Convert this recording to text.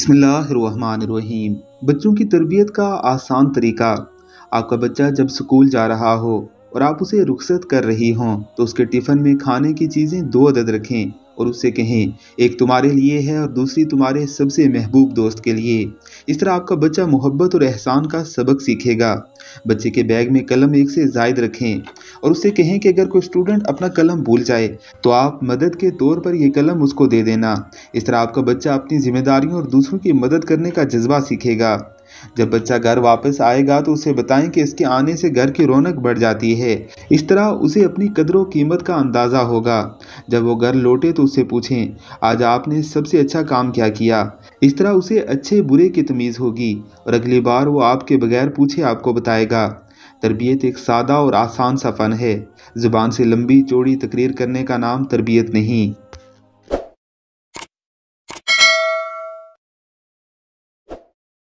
बिस्मिल्लाहिर्रहमानिर्रहीम। बच्चों की तरबियत का आसान तरीका। आपका बच्चा जब स्कूल जा रहा हो और आप उसे रुखसत कर रही हों तो उसके टिफ़िन में खाने की चीज़ें 2 अदद रखें और उससे कहें, एक तुम्हारे लिए है और दूसरी तुम्हारे सबसे महबूब दोस्त के लिए। इस तरह आपका बच्चा मोहब्बत और एहसान का सबक सीखेगा। बच्चे के बैग में कलम एक से ज़ायद रखें और उससे कहें कि अगर कोई स्टूडेंट अपना कलम भूल जाए तो आप मदद के तौर पर ये कलम उसको दे देना। इस तरह आपका बच्चा अपनी जिम्मेदारियों और दूसरों की मदद करने का जज्बा सीखेगा। जब बच्चा घर वापस आएगा तो उसे बताएं कि इसके आने से घर की रौनक बढ़ जाती है। इस तरह उसे अपनी कदर व कीमत का अंदाज़ा होगा। जब वो घर लौटे तो उससे पूछें, आज आपने सबसे अच्छा काम क्या किया। इस तरह उसे अच्छे बुरे की तमीज़ होगी और अगली बार वो आपके बगैर पूछे आपको बताएगा। तरबियत एक सादा और आसान सा फ़न है। ज़ुबान से लंबी चौड़ी तकरीर करने का नाम तरबियत नहीं।